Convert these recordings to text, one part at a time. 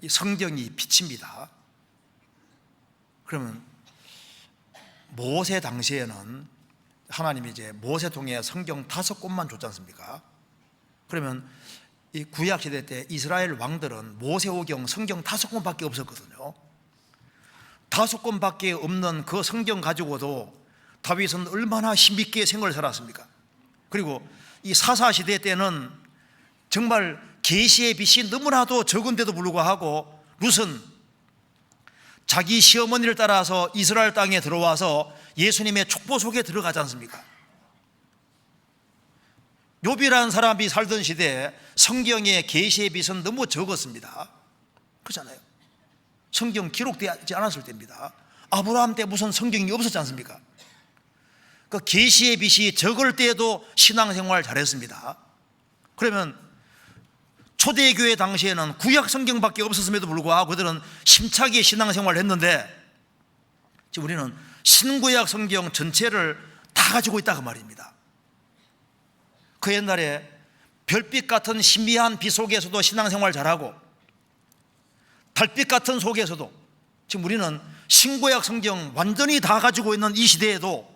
이 성경이 빛입니다. 그러면 모세 당시에는 하나님이 이제 모세 통해 성경 5권만 줬지 않습니까? 그러면 이 구약 시대 때 이스라엘 왕들은 모세오경 성경 5권밖에 없었거든요. 5권밖에 없는 그 성경 가지고도 다윗은 얼마나 힘있게 생활을 살았습니까? 그리고 이 사사 시대 때는 정말 계시의 빛이 너무나도 적은데도 불구하고 룻은 자기 시어머니를 따라서 이스라엘 땅에 들어와서 예수님의 촉보 속에 들어가지 않습니까? 욥이라는 사람이 살던 시대에 성경의 계시의 빛은 너무 적었습니다. 그렇잖아요. 성경 기록되지 않았을 때입니다. 아브라함 때 무슨 성경이 없었지 않습니까? 그 계시의 빛이 적을 때에도 신앙생활 잘했습니다. 그러면 초대교회 당시에는 구약 성경밖에 없었음에도 불구하고 그들은 힘차게 신앙생활을 했는데 지금 우리는 신구약 성경 전체를 다 가지고 있다 그 말입니다. 그 옛날에 별빛 같은 신비한 빛 속에서도 신앙생활 잘하고 달빛 같은 속에서도 지금 우리는 신구약 성경 완전히 다 가지고 있는 이 시대에도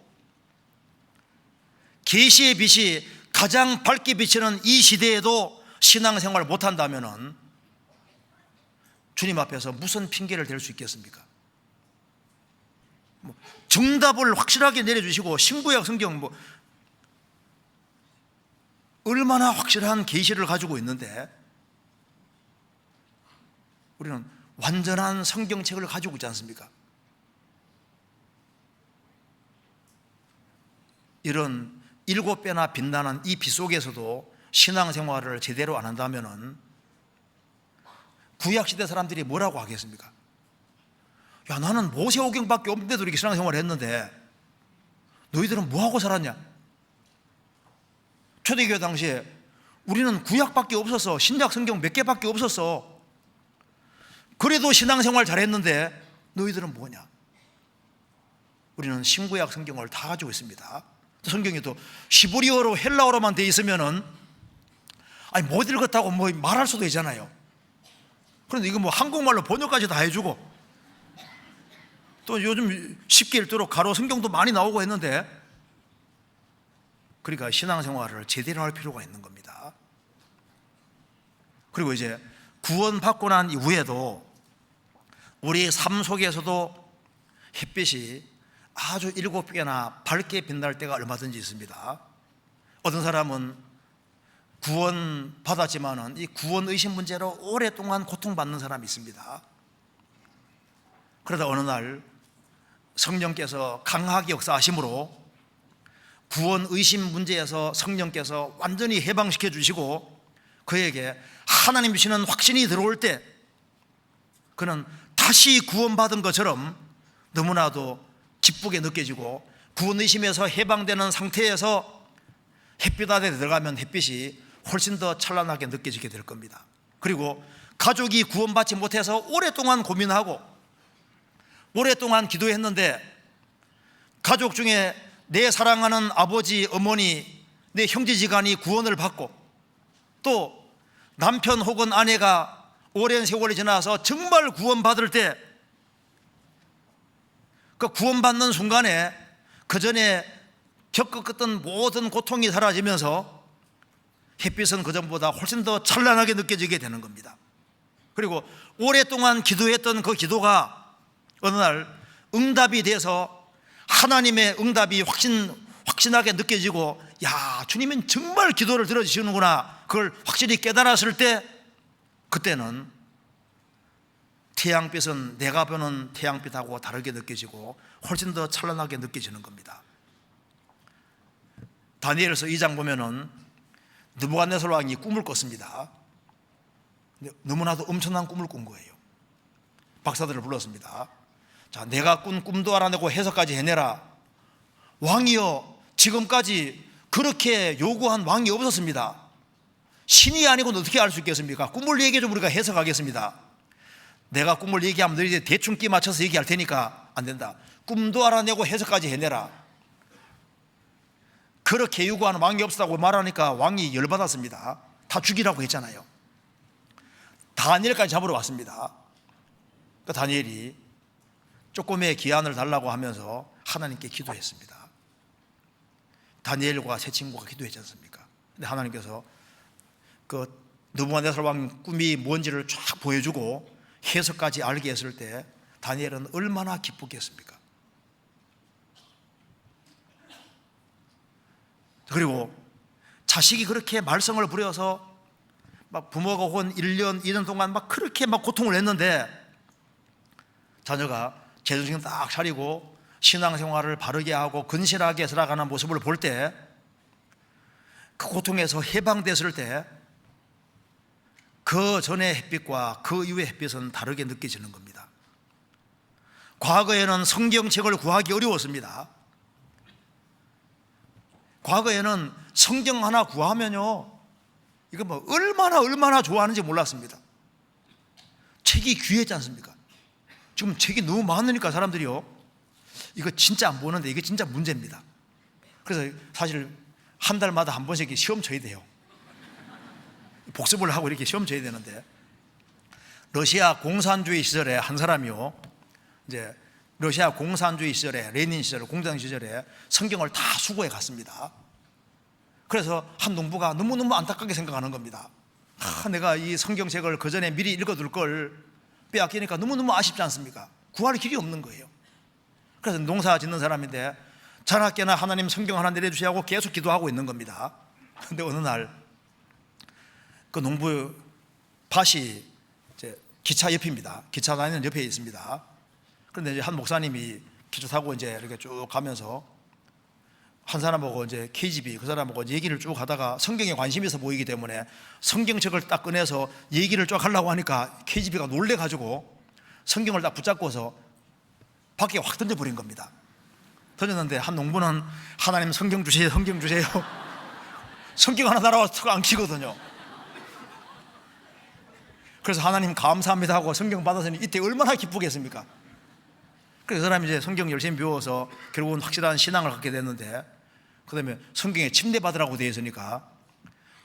계시의 빛이 가장 밝게 비치는 이 시대에도 신앙생활 못한다면 주님 앞에서 무슨 핑계를 댈 수 있겠습니까? 정답을 확실하게 내려주시고 신구약 성경 얼마나 확실한 계시를 가지고 있는데 우리는 완전한 성경책을 가지고 있지 않습니까? 이런 7배나 빛나는 이 빛 속에서도 신앙생활을 제대로 안 한다면 구약시대 사람들이 뭐라고 하겠습니까? 야, 나는 모세오경밖에 없는데도 이렇게 신앙생활을 했는데 너희들은 뭐하고 살았냐? 초대교회 당시에 우리는 구약밖에 없었어. 신약 성경 몇 개밖에 없었어. 그래도 신앙생활 잘했는데 너희들은 뭐냐? 우리는 신구약 성경을 다 가지고 있습니다. 성경이 또 히브리어로 헬라어로만 돼 있으면은 못 읽었다고 말할 수도 있잖아요. 그런데 이거 한국말로 번역까지 다 해주고 또 요즘 쉽게 읽도록 가로 성경도 많이 나오고 했는데 그러니까 신앙생활을 제대로 할 필요가 있는 겁니다. 그리고 이제 구원받고 난 이후에도 우리 삶 속에서도 햇빛이 아주 7배나 밝게 빛날 때가 얼마든지 있습니다. 어떤 사람은 구원 받았지만은 이 구원 의심 문제로 오랫동안 고통받는 사람이 있습니다. 그러다 어느 날 성령께서 강하게 역사하심으로 구원 의심 문제에서 성령께서 완전히 해방시켜 주시고 그에게 하나님 주시는 확신이 들어올 때 그는 다시 구원받은 것처럼 너무나도 기쁘게 느껴지고 구원 의심에서 해방되는 상태에서 햇빛 안에 들어가면 햇빛이 훨씬 더 찬란하게 느껴지게 될 겁니다. 그리고 가족이 구원받지 못해서 오랫동안 고민하고 오랫동안 기도했는데 가족 중에 내 사랑하는 아버지, 어머니, 내 형제지간이 구원을 받고 또 남편 혹은 아내가 오랜 세월이 지나서 정말 구원받을 때 그 구원받는 순간에 그 전에 겪었던 모든 고통이 사라지면서 햇빛은 그전보다 훨씬 더 찬란하게 느껴지게 되는 겁니다. 그리고 오랫동안 기도했던 그 기도가 어느 날 응답이 돼서 하나님의 응답이 확신하게 느껴지고 야, 주님은 정말 기도를 들어주시는구나 그걸 확실히 깨달았을 때 그때는 태양빛은 내가 보는 태양빛하고 다르게 느껴지고 훨씬 더 찬란하게 느껴지는 겁니다. 다니엘서 2장 보면은 느부갓네살 왕이 꿈을 꿨습니다. 너무나도 엄청난 꿈을 꾼 거예요. 박사들을 불렀습니다. 자, 내가 꾼 꿈도 알아내고 해석까지 해내라. 왕이여, 지금까지 그렇게 요구한 왕이 없었습니다. 신이 아니고는 어떻게 알 수 있겠습니까? 꿈을 얘기해 좀 우리가 해석하겠습니다. 내가 꿈을 얘기하면 너희 대충 끼 맞춰서 얘기할 테니까 안 된다. 꿈도 알아내고 해석까지 해내라. 그렇게 요구하는 왕이 없었다고 말하니까 왕이 열받았습니다. 다 죽이라고 했잖아요. 다니엘까지 잡으러 왔습니다. 그 다니엘이 조금의 기한을 달라고 하면서 하나님께 기도했습니다. 다니엘과 세 친구가 기도했지 않습니까? 근데 하나님께서 그 느부갓네살 왕 꿈이 뭔지를 쫙 보여주고 해석까지 알게 했을 때 다니엘은 얼마나 기쁘겠습니까? 그리고 자식이 그렇게 말썽을 부려서 막 부모가 혹은 1년, 2년 동안 막 그렇게 막 고통을 했는데 자녀가 제정신 딱 차리고 신앙생활을 바르게 하고 근실하게 살아가는 모습을 볼 때 그 고통에서 해방됐을 때 그 전의 햇빛과 그 이후의 햇빛은 다르게 느껴지는 겁니다. 과거에는 성경책을 구하기 어려웠습니다. 과거에는 성경 하나 구하면요, 이거 뭐 얼마나 좋아하는지 몰랐습니다. 책이 귀했지 않습니까? 지금 책이 너무 많으니까 사람들이요, 이거 진짜 안 보는데 이게 진짜 문제입니다. 그래서 사실 한 달마다 한 번씩 시험 쳐야 돼요. 복습을 하고 이렇게 시험 쳐야 되는데, 러시아 공산주의 시절에 한 사람이요, 이제 러시아 공산주의 시절에, 레닌 시절, 공장 시절에 성경을 다 수거해 갔습니다. 그래서 한 농부가 너무너무 안타깝게 생각하는 겁니다. 내가 이 성경책을 그 전에 미리 읽어둘 걸 빼앗기니까 너무너무 아쉽지 않습니까? 구할 길이 없는 거예요. 그래서 농사 짓는 사람인데 자나깨나 하나님 성경 하나 내려주시고 계속 기도하고 있는 겁니다. 그런데 어느 날 그 농부 밭이 이제 기차 옆입니다. 기차 다니는 옆에 있습니다. 그런데 이제 한 목사님이 기차 타고 이제 이렇게 쭉 가면서 한 사람하고 이제 KGB 그 사람하고 얘기를 쭉 하다가 성경에 관심이 있어 보이기 때문에 성경책을 딱 꺼내서 얘기를 쭉 하려고 하니까 KGB가 놀래가지고 성경을 딱 붙잡고서 밖에 확 던져버린 겁니다. 던졌는데 한 농부는 하나님 성경 주세요, 성경 주세요. 성경 하나 날아와서 턱 안 키거든요. 그래서 하나님 감사합니다 하고 성경 받았으니 이때 얼마나 기쁘겠습니까? 그래서 그 사람이 이제 성경 열심히 배워서 결국은 확실한 신앙을 갖게 됐는데, 그 다음에 성경에 침례 받으라고 되어 있으니까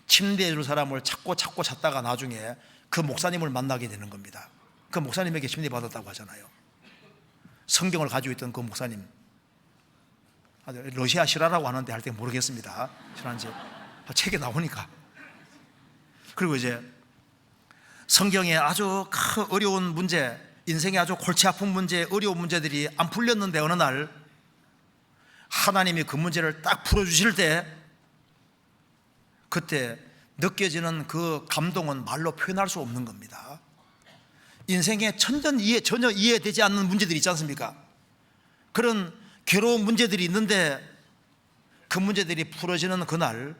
침례해 줄 사람을 찾고 찾다가 나중에 그 목사님을 만나게 되는 겁니다. 그 목사님에게 침례 받았다고 하잖아요. 성경을 가지고 있던 그 목사님, 러시아 실화라고 하는데 할 때 모르겠습니다. 실화인지 책에 나오니까. 그리고 이제 성경에 아주 큰 어려운 문제, 인생에 아주 골치 아픈 문제, 어려운 문제들이 안 풀렸는데 어느 날 하나님이 그 문제를 딱 풀어주실 때 그때 느껴지는 그 감동은 말로 표현할 수 없는 겁니다. 인생에 전혀 이해되지 않는 문제들이 있지 않습니까? 그런 괴로운 문제들이 있는데 그 문제들이 풀어지는 그날